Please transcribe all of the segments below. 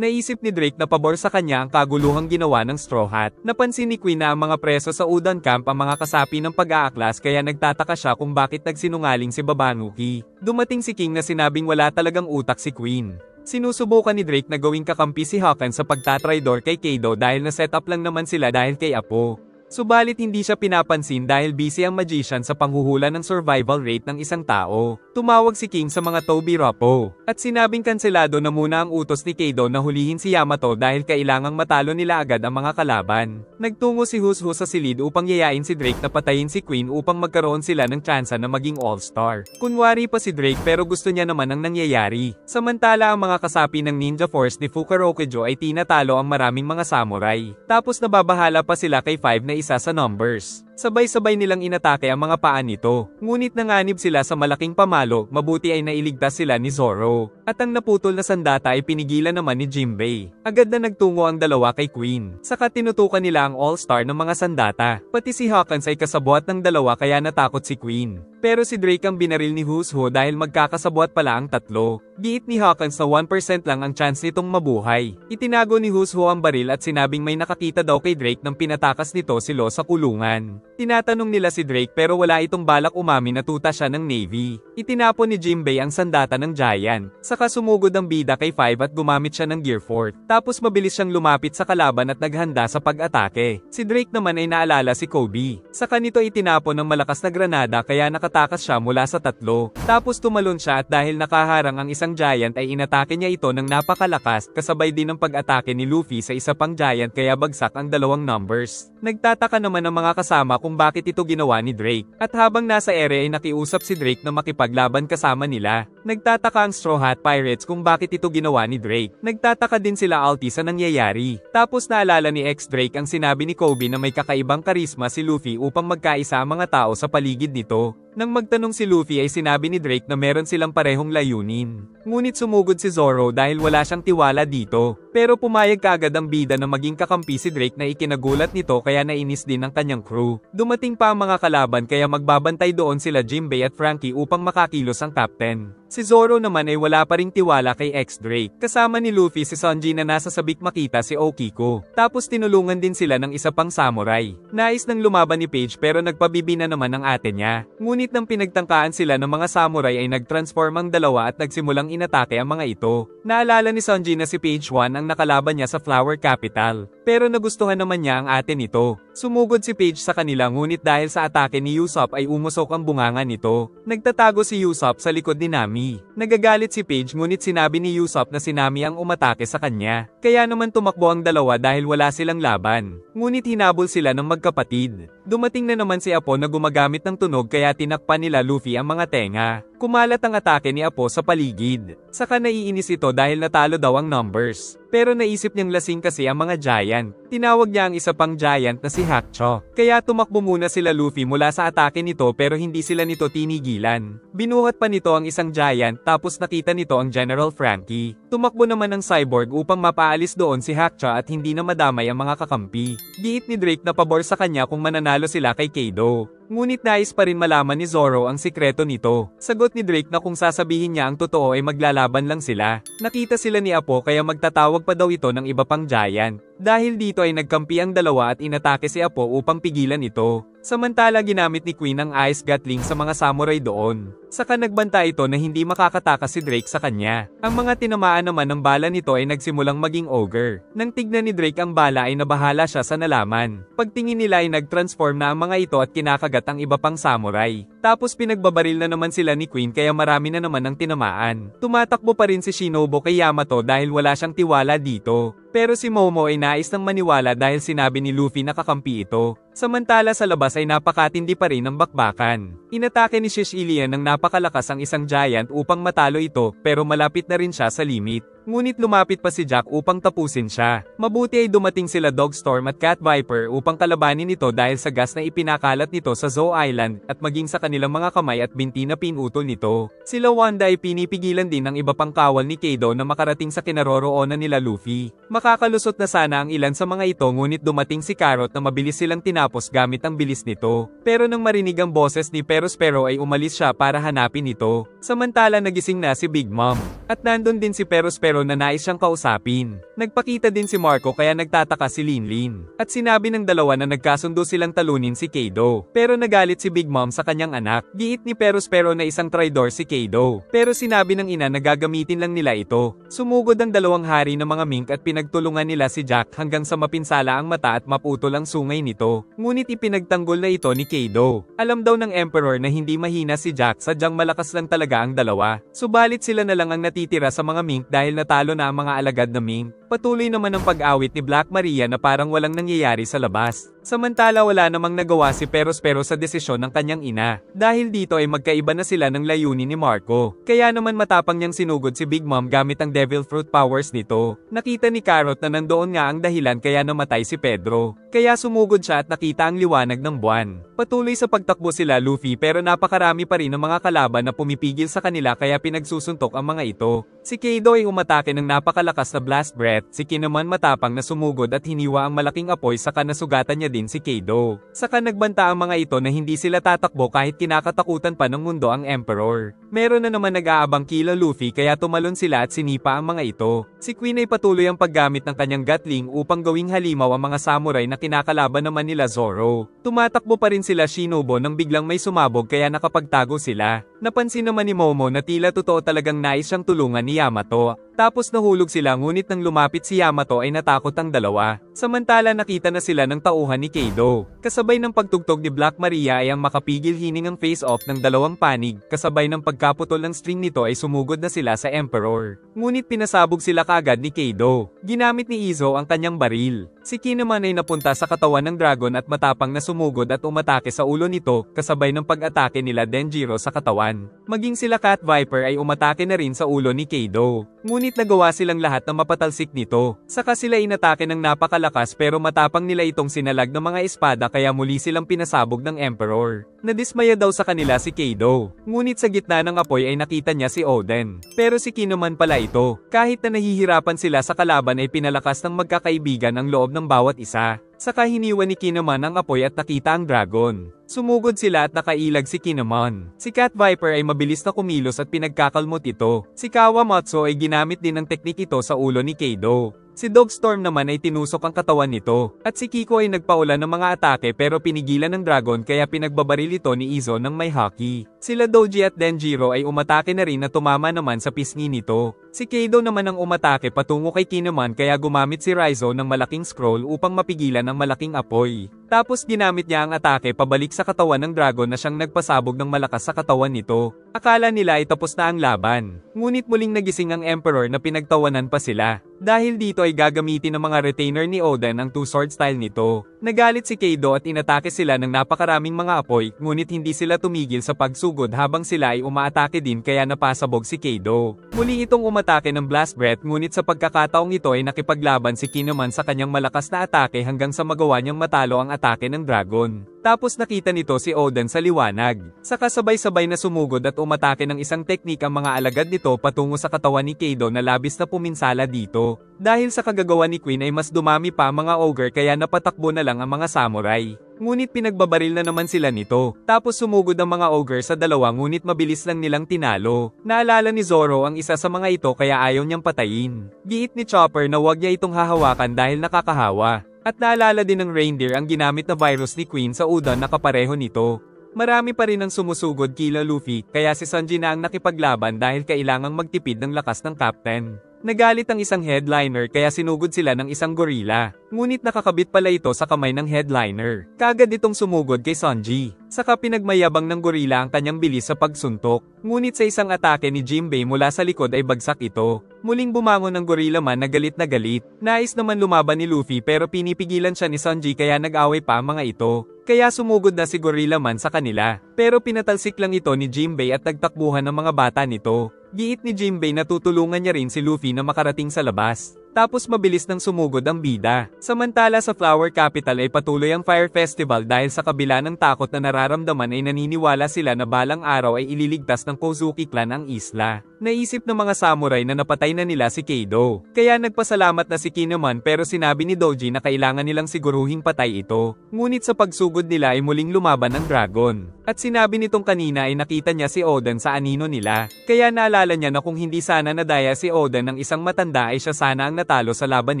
Naisip ni Drake na pabor sa kanya ang kaguluhang ginawa ng Straw Hat. Napansin ni Queen na ang mga preso sa Udon Camp ang mga kasapi ng pag-aaklas kaya nagtataka siya kung bakit nagsinungaling si Babanuki. Dumating si King na sinabing wala talagang utak si Queen. Sinusubukan ni Drake na gawing kakampi si Hawkins sa pagtatraidor kay Kaido dahil na-set up lang naman sila dahil kay Apo. Subalit hindi siya pinapansin dahil busy ang magician sa panghuhula ng survival rate ng isang tao. Tumawag si King sa mga Toby Rappo at sinabing kanselado na muna ang utos ni Kaido na hulihin si Yamato dahil kailangang matalo nila agad ang mga kalaban. Nagtungo si Hushu sa silid upang yayain si Drake na patayin si Queen upang magkaroon sila ng tsansa na maging all-star. Kunwari pa si Drake pero gusto niya naman ang nangyayari. Samantala ang mga kasapi ng Ninja Force ni Fukarokujo ay tinatalo ang maraming mga samurai. Tapos nababahala pa sila kay 5 na isa sa numbers. Sabay-sabay nilang inatake ang mga paa nito. Ngunit nanganib sila sa malaking pamalo, mabuti ay nailigtas sila ni Zoro. At ang naputol na sandata ay pinigilan naman ni Jinbei. Agad na nagtungo ang dalawa kay Queen. Saka tinutukan nila ang all-star ng mga sandata. Pati si Hawkins ay kasabwat ng dalawa kaya natakot si Queen. Pero si Drake ang binaril ni Husho dahil magkakasabwat pala ang tatlo. Giit ni Hawkins na 1% lang ang chance nitong mabuhay. Itinago ni Husho ang baril at sinabing may nakakita daw kay Drake nang pinatakas nito si Law sa kulungan. Tinatanong nila si Drake pero wala itong balak umamin na tuta siya ng Navy. Itinapon ni Jinbei ang sandata ng Giant. Saka sumugod ang bida kay 5 at gumamit siya ng Gear Fort. Tapos mabilis siyang lumapit sa kalaban at naghanda sa pag-atake. Si Drake naman ay naalala si Kobe. Saka nito itinapon ng malakas na granada kaya nakatakas siya mula sa tatlo. Tapos tumalon siya at dahil nakaharang ang isang Giant ay inatake niya ito ng napakalakas kasabay din ng pag-atake ni Luffy sa isa pang Giant kaya bagsak ang dalawang numbers. Nagtataka naman ang mga kasama kung bakit ito ginawa ni Drake. At habang nasa ere ay nakiusap si Drake na makipaglaban kasama nila. Nagtataka ang Straw Hat Pirates kung bakit ito ginawa ni Drake. Nagtataka din sila Alti sa nangyayari. Tapos naalala ni Drake ang sinabi ni Kobe na may kakaibang karisma si Luffy upang magkaisa ang mga tao sa paligid nito. Nang magtanong si Luffy ay sinabi ni Drake na meron silang parehong layunin. Ngunit sumugod si Zoro dahil wala siyang tiwala dito. Pero pumayag kaagad ang bida na maging kakampi si Drake na ikinagulat nito kaya nainis din ang kanyang crew. Dumating pa ang mga kalaban kaya magbabantay doon sila Jinbei at Franky upang makakilos ang captain. Si Zoro naman ay wala pa ring tiwala kay Drake. Kasama ni Luffy si Sanji na nasa sabik makita si Okiko. Tapos tinulungan din sila ng isa pang samurai. Nais nang lumaban ni Page pero nagpabibi na naman ang ate niya. Ngunit nang pinagtangkaan sila ng mga samurai ay nagtransform ang dalawa at nagsimulang inatake ang mga ito. Naalala ni Sanji na si Page 1 ang nakalaban niya sa Flower Capital. Pero nagustuhan naman niya ang ate nito. Sumugod si Page sa kanila ngunit dahil sa atake ni Usopp ay umusok ang bunganga nito. Nagtatago si Usopp sa likod ni Nami. Nagagalit si Page ngunit sinabi ni Usopp na si Nami ang umatake sa kanya. Kaya naman tumakbo ang dalawa dahil wala silang laban. Ngunit hinabol sila ng magkapatid. Dumating na naman si Apo na gumagamit ng tunog kaya tinakpan nila Luffy ang mga tenga. Kumalat ang atake ni Apo sa paligid. Saka naiinis ito dahil natalo daw ang numbers. Pero naisip niyang lasing kasi ang mga Giant. Tinawag niya ang isa pang Giant na si Hakucho. Kaya tumakbo muna sila Luffy mula sa atake nito pero hindi sila nito tinigilan. Binuhat pa nito ang isang Giant tapos nakita nito ang General Franky. Tumakbo naman ang Cyborg upang mapaalis doon si Hakucho at hindi na madamay ang mga kakampi. Giit ni Drake na pabor sa kanya kung mananalo sila kay Kaido. Ngunit nais pa rin malaman ni Zoro ang sikreto nito. Sagot ni Drake na kung sasabihin niya ang totoo ay maglalaban lang sila. Nakita sila ni Apo kaya magtatawag pa daw ito ng iba pang Giant. Dahil dito ay nagkampi ang dalawa at inatake si Apo upang pigilan ito. Samantala ginamit ni Queen ang Ice Gatling sa mga samurai doon. Saka nagbanta ito na hindi makakatakas si Drake sa kanya. Ang mga tinamaan naman ng bala nito ay nagsimulang maging ogre. Nang tignan ni Drake ang bala ay nabahala siya sa nalaman. Pagtingin nila ay nag-transform na ang mga ito at kinakagat ang iba pang samurai. Tapos pinagbabaril na naman sila ni Queen kaya marami na naman ang tinamaan. Tumatakbo pa rin si Shinobu kay Yamato dahil wala siyang tiwala dito. Pero si Momo ay nais nang maniwala dahil sinabi ni Luffy na kakampi ito. Samantala sa labas ay napakatindi pa rin ang bakbakan. Inatake ni Shish Ilian ng napakalakas ang isang Giant upang matalo ito pero malapit na rin siya sa limit. Ngunit lumapit pa si Jack upang tapusin siya. Mabuti ay dumating sila Dogstorm at Cat Viper upang kalabanin ito dahil sa gas na ipinakalat nito sa Zou Island at maging sa kanilang mga kamay at binti na pinutol nito. Sila Wanda ay pinipigilan din ng iba pang kawal ni Kaido na makarating sa kinaroroonan nila Luffy. Makakalusot na sana ang ilan sa mga ito ngunit dumating si Carrot na mabilis silang tinapos gamit ang bilis nito. Pero nang marinig ang boses ni Perospero ay umalis siya para hanapin ito. Samantala nagising na si Big Mom. At nandun din si Perospero na nais siyang kausapin. Nagpakita din si Marco kaya nagtataka si Linlin. At sinabi ng dalawa na nagkasundo silang talunin si Kaido. Pero nagalit si Big Mom sa kanyang anak. Giit ni Perospero na isang traidor si Kaido. Pero sinabi ng ina na gagamitin lang nila ito. Sumugod ang dalawang hari ng mga mink at pinagtulungan nila si Jack hanggang sa mapinsala ang mata at maputol ang sungay nito. Ngunit ipinagtanggol na ito ni Kaido. Alam daw ng Emperor na hindi mahina si Jack, sadyang malakas lang talaga ang dalawa. Subalit sila na lang ang natitira sa mga mink dahil natalo na ang mga alagad na mink. Patuloy naman ang pag-awit ni Black Maria na parang walang nangyayari sa labas. Samantala wala namang nagawa si Perospero sa desisyon ng kanyang ina. Dahil dito ay magkaiba na sila ng layunin ni Marco. Kaya naman matapang niyang sinugod si Big Mom gamit ang Devil Fruit powers nito. Nakita ni Carrot na nandoon nga ang dahilan kaya namatay si Pedro. Kaya sumugod siya at nakita ang liwanag ng buwan. Patuloy sa pagtakbo sila Luffy pero napakarami pa rin ng mga kalaban na pumipigil sa kanila kaya pinagsusuntok ang mga ito. Si Kaido ay umatake ng napakalakas na blast breath, si Kinemon matapang na sumugod at hiniwa ang malaking apoy saka nasugatan niya din si Kaido. Saka nagbanta ang mga ito na hindi sila tatakbo kahit kinakatakutan pa ng mundo ang Emperor. Meron na naman nag-aabang kila Luffy kaya tumalon sila at sinipa ang mga ito. Si Queen ay patuloy ang paggamit ng kanyang Gatling upang gawing halimaw ang mga samurai na kinakalaban naman nila Zoro. Tumatakbo pa rin sila Shinobu nang biglang may sumabog kaya nakapagtago sila. Napansin naman ni Momo na tila totoo talagang nais siyang tulungan ni Yamato. Tapos nahulog sila ngunit nang lumapit si Yamato ay natakot ang dalawa. Samantala nakita na sila ng tauhan ni Kaido. Kasabay ng pagtugtog ni Black Maria ay ang makapigil hiningang face-off ng dalawang panig. Kasabay ng pagkaputol ng string nito ay sumugod na sila sa Emperor. Ngunit pinasabog sila kaagad ni Kaido. Ginamit ni Izo ang kanyang baril. Si Kinemon ay napunta sa katawan ng dragon at matapang na sumugod at umatake sa ulo nito kasabay ng pag-atake nila Denjiro sa katawan. Maging sila Cat Viper ay umatake na rin sa ulo ni Kaido. Ngunit nagawa silang lahat na mapatalsik nito. Saka sila inatake ng napakalakas pero matapang nila itong sinalag ng mga espada kaya muli silang pinasabog ng Emperor. Nadismaya daw sa kanila si Kaido. Ngunit sa gitna ng apoy ay nakita niya si Oden. Pero si Kinemon pala ito. Kahit na nahihirapan sila sa kalaban ay pinalakas ng magkakaibigan ang loob ng bawat isa. Saka hiniwa ni Kinemon ang apoy at nakita ang dragon. Sumugod sila at nakailag si Kinemon. Si Cat Viper ay mabilis na kumilos at pinagkakalmot ito. Si Kawamatsu ay ginamit din ng teknik ito sa ulo ni Kaido. Si Dogstorm naman ay tinusok ang katawan nito. At si Kiko ay nagpaula ng mga atake pero pinigilan ng dragon kaya pinagbabaril ito ni Izo ng may haki. Sila Doji at Denjiro ay umatake na rin na tumama naman sa pisngi nito. Si Kaido naman ang umatake patungo kay Kinemon kaya gumamit si Raizo ng malaking scroll upang mapigilan ang malaking apoy. Tapos ginamit niya ang atake pabalik sa katawan ng dragon na siyang nagpasabog ng malakas sa katawan nito. Akala nila ay tapos na ang laban. Ngunit muling nagising ang Emperor na pinagtawanan pa sila. Dahil dito ay gagamitin ng mga retainer ni Oden ang two-sword style nito. Nagalit si Kaido at inatake sila ng napakaraming mga apoy ngunit hindi sila tumigil sa pagsugod habang sila ay umaatake din kaya napasabog si Kaido. Muli itong umatake ng blast breath ngunit sa pagkakataong ito ay nakipaglaban si Kinemon sa kanyang malakas na atake hanggang sa magawa niyang matalo ang atake ng dragon. Tapos nakita nito si Oden sa liwanag. Saka sabay-sabay na sumugod at umatake ng isang teknik ang mga alagad nito patungo sa katawan ni Kaido na labis na puminsala dito. Dahil sa kagagawa ni Queen ay mas dumami pa ang mga ogre kaya napatakbo na lang ang mga samurai. Ngunit pinagbabaril na naman sila nito. Tapos sumugod ang mga ogre sa dalawa ngunit mabilis lang nilang tinalo. Naalala ni Zoro ang isa sa mga ito kaya ayaw niyang patayin. Giit ni Chopper na huwag niya itong hahawakan dahil nakakahawa. At naalala din ng reindeer ang ginamit na virus ni Queen sa Udon na kapareho nito. Marami pa rin ang sumusugod kila Luffy kaya si Sanji na ang nakipaglaban dahil kailangang magtipid ng lakas ng captain. Nagalit ang isang headliner kaya sinugod sila ng isang gorilla. Ngunit nakakabit pala ito sa kamay ng headliner. Kagad itong sumugod kay Sanji. Saka pinagmayabang ng gorilla ang kanyang bilis sa pagsuntok. Ngunit sa isang atake ni Jinbei mula sa likod ay bagsak ito. Muling bumangon ang gorilla man na galit na galit. Nais naman lumaban ni Luffy pero pinipigilan siya ni Sanji kaya nag-away pa ang mga ito. Kaya sumugod na si Gorilla Man sa kanila. Pero pinatalsik lang ito ni Jinbei at nagtakbuhan ng mga bata nito. Giit ni Jinbei na tutulungan niya rin si Luffy na makarating sa labas. Tapos mabilis nang sumugod ang bida. Samantala sa Flower Capital ay patuloy ang Fire Festival dahil sa kabila ng takot na nararamdaman ay naniniwala sila na balang araw ay ililigtas ng Kozuki Clan ang isla. Naisip ng mga samurai na napatay na nila si Kaido. Kaya nagpasalamat na si Kinemon pero sinabi ni Doji na kailangan nilang siguruhing patay ito. Ngunit sa pagsugod nila ay muling lumaban ang dragon. At sinabi nitong kanina ay nakita niya si Oden sa anino nila. Kaya naalala niya na kung hindi sana nadaya si Oden ng isang matanda ay siya sana ang natalo sa laban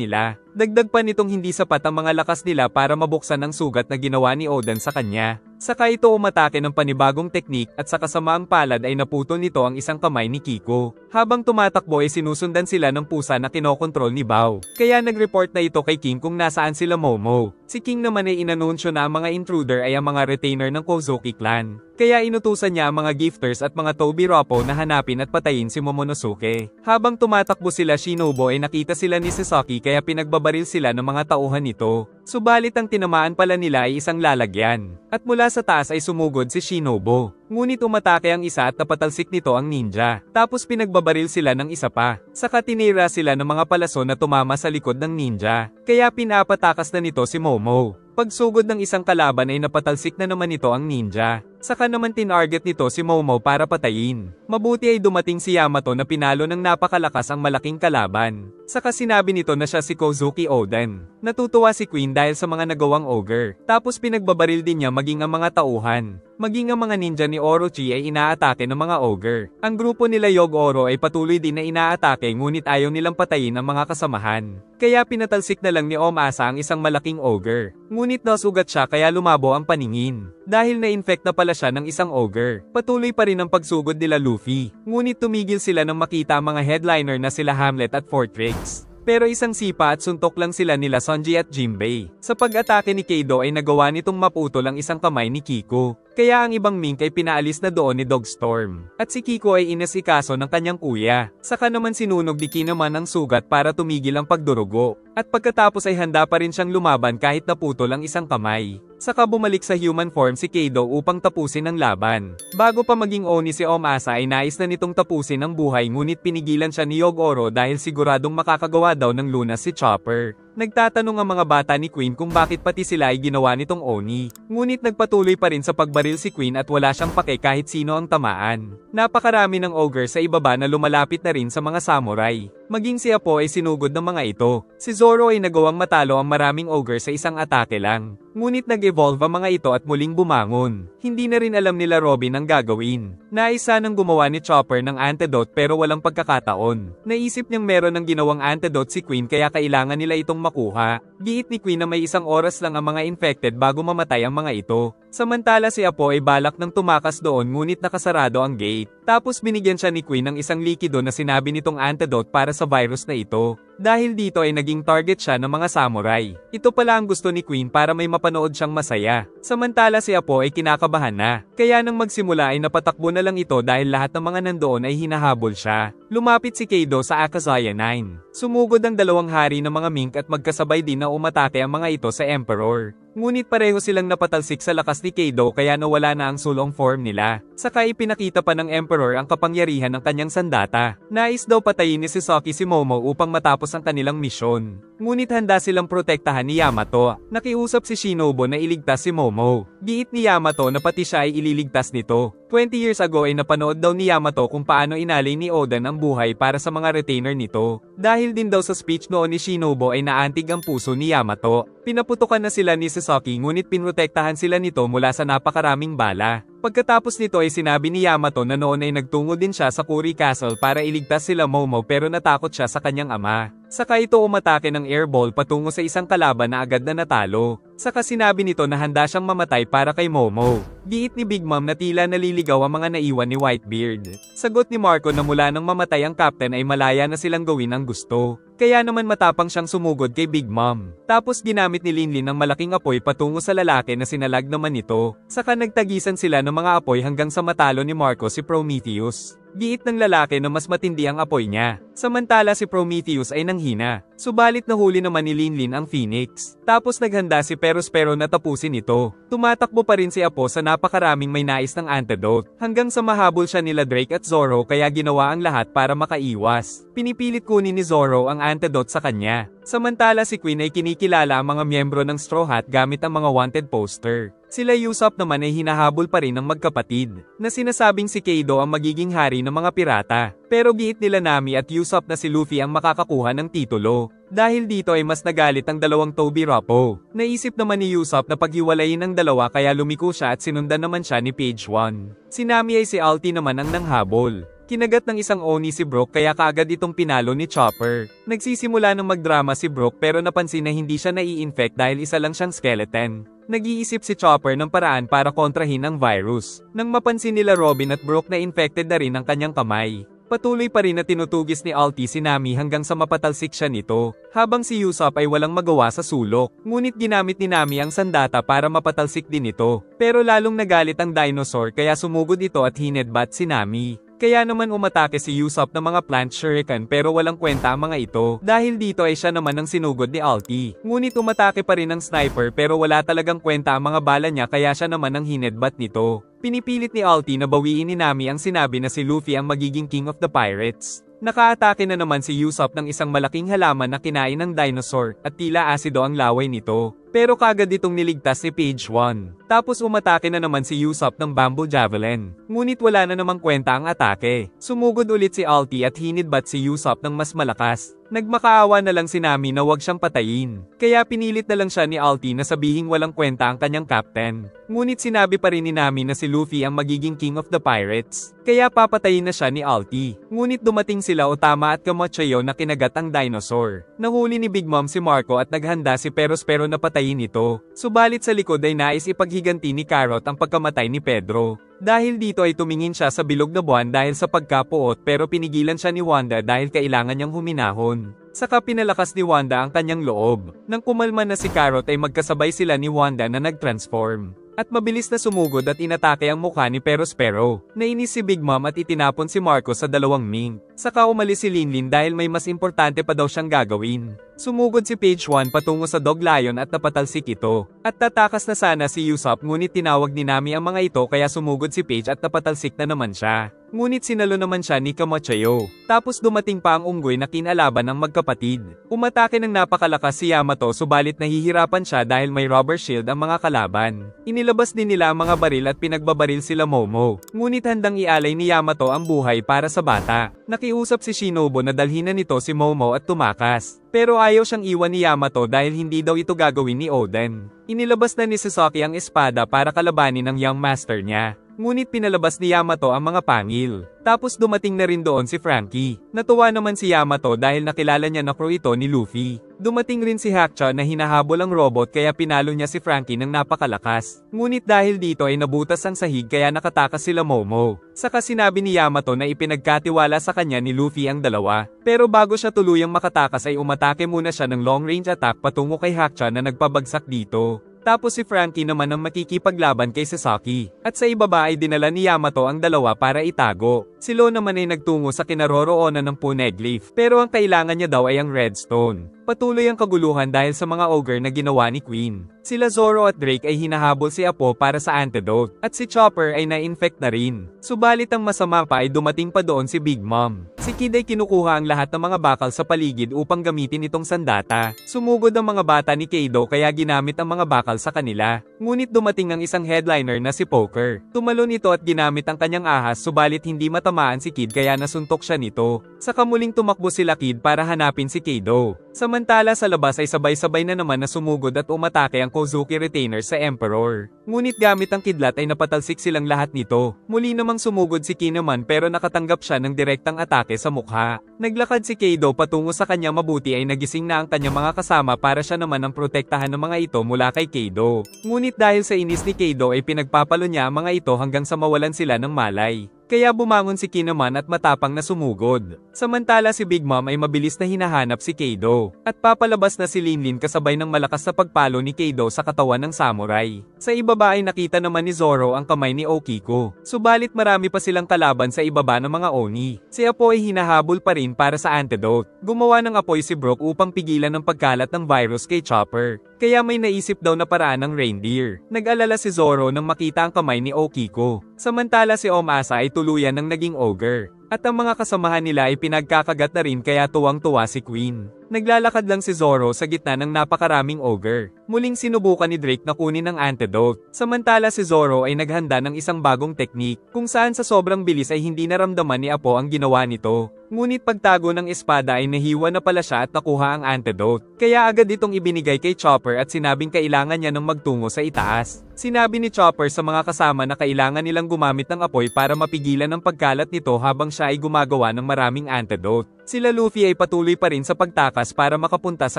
nila. Dagdag pa nitong hindi sapat ang mga lakas nila para mabuksan ang sugat na ginawa ni Oden sa kanya. Saka ito umatake ng panibagong teknik at sa kasamaang palad ay naputol nito ang isang kamay ni Kiko. Habang tumatakbo ay sinusundan sila ng pusa na kinokontrol ni Bao. Kaya nag-report na ito kay King kung nasaan sila Momo. Si King naman ay inanunsyo na ang mga intruder ay ang mga retainer ng Kozuki clan. Kaya inutusan niya ang mga gifters at mga Tobiropo na hanapin at patayin si Momonosuke. Habang tumatakbo sila Shinobu ay nakita sila ni Sasaki kaya pinagbabaril sila ng mga tauhan nito. Subalit ang tinamaan pala nila ay isang lalagyan. At mula sa taas ay sumugod si Shinobu. Ngunit umatake ang isa at napatalsik nito ang ninja. Tapos pinagbabaril sila ng isa pa. Saka tinira sila ng mga palaso na tumama sa likod ng ninja. Kaya pinapatakas na nito si Momo. Pagsugod ng isang kalaban ay napatalsik na naman nito ang ninja. Saka naman tinarget nito si Momo para patayin. Mabuti ay dumating si Yamato na pinalo ng napakalakas ang malaking kalaban. Saka sinabi nito na siya si Kozuki Oden. Natutuwa si Queen dahil sa mga nagawang ogre. Tapos pinagbabaril din niya maging ang mga tauhan. Maging ang mga ninja ni Orochi ay inaatake ng mga ogre. Ang grupo nila Yogoro ay patuloy din na inaatake ngunit ayaw nilang patayin ang mga kasamahan. Kaya pinatalsik na lang ni Omasa ang isang malaking ogre. Ngunit nasugat siya kaya lumabo ang paningin. Dahil na-infect na pala siya ng isang ogre. Patuloy pa rin ang pagsugod nila Luffy. Ngunit tumigil sila nang makita ang mga headliner na sila Hamlet at Fortrix. Pero isang sipa at suntok lang sila nila Sanji at Jinbei. Sa pag-atake ni Kaido ay nagawa nitong maputol ang isang kamay ni Kiko. Kaya ang ibang mink ay pinaalis na doon ni Dogstorm. At si Kiko ay inasikaso ng kanyang kuya. Saka naman sinunog ni Kinemon ang sugat para tumigil ang pagdurugo. At pagkatapos ay handa pa rin siyang lumaban kahit naputol ang isang kamay. Saka bumalik sa human form si Kaido upang tapusin ang laban. Bago pa maging Oni si Omasa ay nais na nitong tapusin ang buhay ngunit pinigilan siya ni Yogoro dahil siguradong makakagawa daw ng lunas si Chopper. Nagtatanong ang mga bata ni Queen kung bakit pati sila ay ginawa nitong Oni. Ngunit nagpatuloy pa rin sa pagbaril si Queen at wala siyang pake kahit sino ang tamaan. Napakarami ng ogre sa ibaba na lumalapit na rin sa mga samurai. Maging si Apo ay sinugod ng mga ito. Si Zoro ay nagawang matalo ang maraming ogre sa isang atake lang. Ngunit nag-evolve ang mga ito at muling bumangon. Hindi na rin alam nila Robin ang gagawin. Nais sanang gumawa ni Chopper ng antidote pero walang pagkakataon. Naisip niyang meron ng ginawang antidote si Queen kaya kailangan nila itong makuha. Giit ni Queen na may isang oras lang ang mga infected bago mamatay ang mga ito. Samantala si Apo ay balak ng tumakas doon ngunit nakasarado ang gate. Tapos binigyan siya ni Queen ng isang likido na sinabi nitong antidote para sa virus na ito. Dahil dito ay naging target siya ng mga samurai. Ito pala ang gusto ni Queen para may mapanood siyang masaya. Samantala si Apo ay kinakabahan na. Kaya nang magsimula ay napatakbo na lang ito dahil lahat ng mga nandoon ay hinahabol siya. Lumapit si Kaido sa Akazaya 9. Sumugod ang dalawang hari ng mga mink at magkasabay din na umatake ang mga ito sa Emperor. Ngunit pareho silang napatalsik sa lakas ni Kaido kaya nawala na ang sulong form nila. Saka ipinakita pa ng Emperor ang kapangyarihan ng kanyang sandata. Nais daw patayin ni Sasaki si Momo upang matapos ang kanilang misyon. Ngunit handa silang protektahan ni Yamato. Nakiusap si Shinobu na iligtas si Momo. Giit ni Yamato na pati siya ay ililigtas nito. 20 years ago ay napanood daw ni Yamato kung paano inalay ni Oden ang buhay para sa mga retainer nito. Dahil din daw sa speech noon ni Shinobu ay naantig ang puso ni Yamato. Pinaputukan na sila ni Sasaki ngunit pinrotektahan sila nito mula sa napakaraming bala. Pagkatapos nito ay sinabi ni Yamato na noon ay nagtungo din siya sa Kuri Castle para iligtas sila Momo pero natakot siya sa kanyang ama. Saka ito umatake ng airball patungo sa isang kalaban na agad na natalo. Saka sinabi nito na handa siyang mamatay para kay Momo. Giit ni Big Mom na tila naliligaw ang mga naiwan ni Whitebeard. Sagot ni Marco na mula nang mamatay ang captain ay malaya na silang gawin ang gusto. Kaya naman matapang siyang sumugod kay Big Mom. Tapos ginamit ni Linlin ng malaking apoy patungo sa lalaki na sinalag naman nito. Saka nagtagisan sila ng mga apoy hanggang sa matalo ni Marco si Prometheus. Giit ng lalaki na mas matindi ang apoy niya. Samantala si Prometheus ay nanghina. Subalit nahuli naman ni Linlin ang Phoenix. Tapos naghanda si Perospero na tapusin ito. Tumatakbo pa rin si Apo sa napakaraming may nais ng antidote. Hanggang sa mahabol siya nila Drake at Zoro kaya ginawa ang lahat para makaiwas. Pinipilit kunin ni Zoro ang antidote sa kanya. Samantala si Queen ay kinikilala ang mga miyembro ng Straw Hat gamit ang mga wanted poster. Sila Usopp naman ay hinahabol pa rin ng magkapatid, na sinasabing si Kaido ang magiging hari ng mga pirata. Pero giit nila Nami at Usopp na si Luffy ang makakakuha ng titulo. Dahil dito ay mas nagalit ang dalawang Toby Rappo. Naisip naman ni Usopp na paghiwalayin ang dalawa kaya lumiko siya at sinundan naman siya ni Page 1. Si Nami ay si Alti naman ang nanghabol. Kinagat ng isang Oni si Brook kaya kaagad itong pinalo ni Chopper. Nagsisimula ng magdrama si Brook pero napansin na hindi siya nai-infect dahil isa lang siyang skeleton. Nag-iisip si Chopper ng paraan para kontrahin ang virus. Nang mapansin nila Robin at Brook na infected na rin ang kanyang kamay. Patuloy pa rin na tinutugis ni Alti si Nami hanggang sa mapatalsik siya nito, habang si Usopp ay walang magawa sa sulok. Ngunit ginamit ni Nami ang sandata para mapatalsik din ito. Pero lalong nagalit ang dinosaur kaya sumugod ito at hinedbat si Nami. Kaya naman umatake si Usopp ng mga plant shuriken pero walang kwenta ang mga ito. Dahil dito ay siya naman ang sinugod ni Alti. Ngunit umatake pa rin ng sniper pero wala talagang kwenta ang mga bala niya kaya siya naman ang hinedbat nito. Pinipilit ni Alti na bawiin ni Nami ang sinabi na si Luffy ang magiging King of the Pirates. Nakaatake na naman si Usopp ng isang malaking halaman na kinain ng dinosaur at tila asido ang laway nito. Pero kagad itong niligtas si Page 1. Tapos umatake na naman si Usopp ng bamboo javelin. Ngunit wala na namang kwenta ang atake. Sumugod ulit si Alti at hinidbat si Usopp ng mas malakas. Nagmakaawa na lang si Nami na wag siyang patayin. Kaya pinilit na lang siya ni Alti na sabihing walang kwenta ang kanyang captain. Ngunit sinabi pa rin ni Nami na si Luffy ang magiging King of the Pirates. Kaya papatayin na siya ni Alti. Ngunit dumating sila Otama at Kamochayo na kinagat ang dinosaur. Nahuli ni Big Mom si Marco at naghanda si Perospero na patayin ito. Subalit sa likod ay nais ipaghiganti ni Carrot ang pagkamatay ni Pedro. Dahil dito ay tumingin siya sa bilog na buwan dahil sa pagkapuot pero pinigilan siya ni Wanda dahil kailangan niyang huminahon. Saka pinalakas ni Wanda ang kanyang loob. Nang kumalma na si Carrot ay magkasabay sila ni Wanda na nag-transform. At mabilis na sumugod at inatake ang mukha ni Perospero. Nainis si Big Mom at itinapon si Marco sa dalawang mink. Saka umalis si Linlin dahil may mas importante pa daw siyang gagawin. Sumugod si Page 1 patungo sa Dog Lion at napatalsik ito. At tatakas na sana si Usopp ngunit tinawag ni Nami ang mga ito kaya sumugod si Page at napatalsik na naman siya. Ngunit sinalo naman siya ni Kamochayo. Tapos dumating pa ang unggoy na kinalaban ng magkapatid. Umatake ng napakalakas si Yamato subalit nahihirapan siya dahil may rubber shield ang mga kalaban. Inilabas din nila ang mga baril at pinagbabaril sila Momo. Ngunit handang ialay ni Yamato ang buhay para sa bata. Nakiusap si Shinobu na dalhin na nito si Momo at tumakas. Pero ayaw siyang iwan ni Yamato dahil hindi daw ito gagawin ni Oden. Inilabas na ni Sasaki ang espada para kalabanin ang young master niya. Ngunit pinalabas ni Yamato ang mga pangil. Tapos dumating na rin doon si Franky. Natuwa naman si Yamato dahil nakilala niya na crew ito ni Luffy. Dumating rin si Hackcha na hinahabol ang robot kaya pinalo niya si Franky ng napakalakas. Ngunit dahil dito ay nabutas ang sahig kaya nakatakas sila Momo. Saka sinabi ni Yamato na ipinagkatiwala sa kanya ni Luffy ang dalawa. Pero bago siya tuluyang makatakas ay umatake muna siya ng long range attack patungo kay Hackcha na nagpabagsak dito. Tapos si Franky naman ang makikipaglaban kay Sasaki. At sa ibaba ay dinala ni Yamato ang dalawa para itago. Si Law naman ay nagtungo sa kinaroroonan ng Poneglyph. Pero ang kailangan niya daw ay ang Redstone. Patuloy ang kaguluhan dahil sa mga ogre na ginawa ni Queen. Sila Zoro at Drake ay hinahabol si Apo para sa antidote. At si Chopper ay na-infect na rin. Subalit ang masama pa ay dumating pa doon si Big Mom. Si Kid ay kinukuha ang lahat ng mga bakal sa paligid upang gamitin itong sandata. Sumugod ang mga bata ni Kaido kaya ginamit ang mga bakal sa kanila. Ngunit dumating ang isang headliner na si Poker. Tumalon ito at ginamit ang kanyang ahas subalit hindi matamaan si Kid kaya nasuntok siya nito. Saka muling tumakbo sila Kid para hanapin si Kaido. Samantala sa labas ay sabay-sabay na naman na sumugod at umatake ang Kozuki retainer sa Emperor. Ngunit gamit ang kidlat ay napatalsik silang lahat nito. Muli namang sumugod si Kinemon pero nakatanggap siya ng direktang atake sa mukha. Naglakad si Kaido patungo sa kanya mabuti ay nagising na ang kanyang mga kasama para siya naman ang protektahan ng mga ito mula kay Kaido. Ngunit dahil sa inis ni Kaido ay pinagpapalo niya ang mga ito hanggang sa mawalan sila ng malay. Kaya bumangon si Kinemon at matapang na sumugod. Samantala si Big Mom ay mabilis na hinahanap si Kaido. At papalabas na si Linlin kasabay ng malakas na pagpalo ni Kaido sa katawan ng samurai. Sa ibaba ay nakita naman ni Zoro ang kamay ni Okiko. Subalit marami pa silang kalaban sa ibaba ng mga Oni. Si Apo ay hinahabol pa rin para sa antidote. Gumawa ng apoy si Brook upang pigilan ang pagkalat ng virus kay Chopper. Kaya may naisip daw na paraan ng reindeer. Nag-alala si Zoro nang makita ang kamay ni Okiko. Samantala si Omasa ay tuluyan ng naging ogre. At ang mga kasamahan nila ay pinagkakagat na rin kaya tuwang-tuwa si Queen. Naglalakad lang si Zoro sa gitna ng napakaraming ogre. Muling sinubukan ni Drake na kunin ang antidote. Samantala si Zoro ay naghanda ng isang bagong teknik, kung saan sa sobrang bilis ay hindi naramdaman ni Apo ang ginawa nito. Ngunit pagtago ng espada ay nahiwa na pala siya at nakuha ang antidote. Kaya agad itong ibinigay kay Chopper at sinabing kailangan niya ng magtungo sa itaas. Sinabi ni Chopper sa mga kasama na kailangan nilang gumamit ng apoy para mapigilan ang pagkalat nito habang siya ay gumagawa ng maraming antidote. Sila Luffy ay patuloy pa rin sa pagtakas para makapunta sa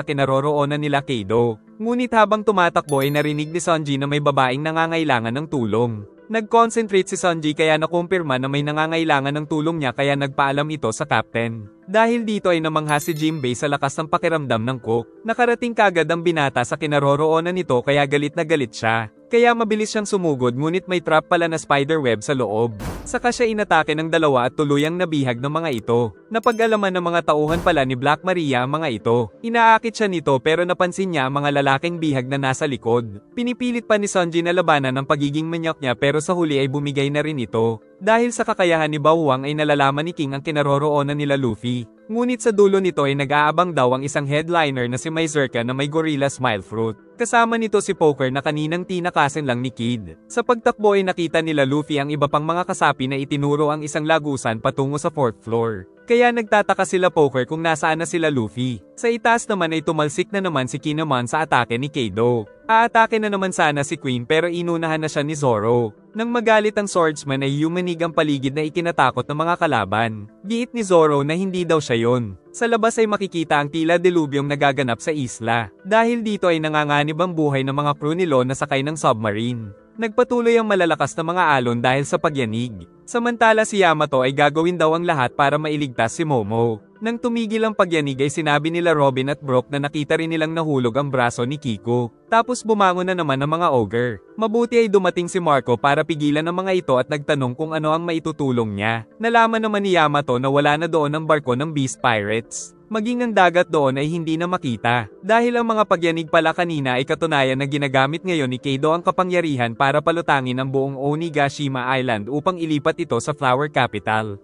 kinaroroonan nila Kaido. Ngunit habang tumatakbo ay narinig ni Sanji na may babaeng nangangailangan ng tulong. Nag-concentrate si Sanji kaya nakumpirma na may nangangailangan ng tulong niya kaya nagpaalam ito sa captain. Dahil dito ay namangha si Jinbei sa lakas ng pakiramdam ng cook. Nakarating kagad ang binata sa kinaroroonan nito kaya galit na galit siya. Kaya mabilis siyang sumugod ngunit may trap pala na spiderweb sa loob. Saka siya inatake ng dalawa at tuluyang nabihag ng mga ito. Napag-alaman ng mga tauhan pala ni Black Maria ang mga ito. Inaakit siya nito pero napansin niya ang mga lalaking bihag na nasa likod. Pinipilit pa ni Sanji na labanan ang pagiging manyak niya pero sa huli ay bumigay na rin ito. Dahil sa kakayahan ni Bawang ay nalalaman ni King ang kinaroroonan nila Luffy. Ngunit sa dulo nito ay nag-aabang daw ang isang headliner na si Maizerka na may Gorilla Smile Fruit. Kasama nito si Poker na kaninang tinakasin lang ni Kid. Sa pagtakbo ay nakita nila Luffy ang iba pang mga kasapi na itinuro ang isang lagusan patungo sa 4th floor. Kaya nagtataka sila Poker kung nasaan na sila Luffy. Sa itaas naman ay tumalsik na naman si Kinemon sa atake ni Kaido. Aatake na naman sana si Queen pero inunahan na siya ni Zoro. Nang magalit ang swordsman ay yumanig ang paligid na ikinatakot ng mga kalaban. Giit ni Zoro na hindi daw siya yon. Sa labas ay makikita ang tila delubyong nagaganap sa isla. Dahil dito ay nanganganib ang buhay ng mga crew ni Law na sakay ng submarine. Nagpatuloy ang malalakas na mga alon dahil sa pagyanig. Samantala si Yamato ay gagawin daw ang lahat para mailigtas si Momo. Nang tumigil ang pagyanig ay sinabi nila Robin at Brook na nakita rin nilang nahulog ang braso ni Kiko. Tapos bumangon na naman ang mga ogre. Mabuti ay dumating si Marco para pigilan ang mga ito at nagtanong kung ano ang maitutulong niya. Nalaman naman ni Yamato na wala na doon ang barko ng Beast Pirates. Maging ang dagat doon ay hindi na makita. Dahil ang mga pagyanig pala kanina ay katunayan na ginagamit ngayon ni Kaido ang kapangyarihan para palutangin ang buong Onigashima Island upang ilipat ito sa Flower Capital.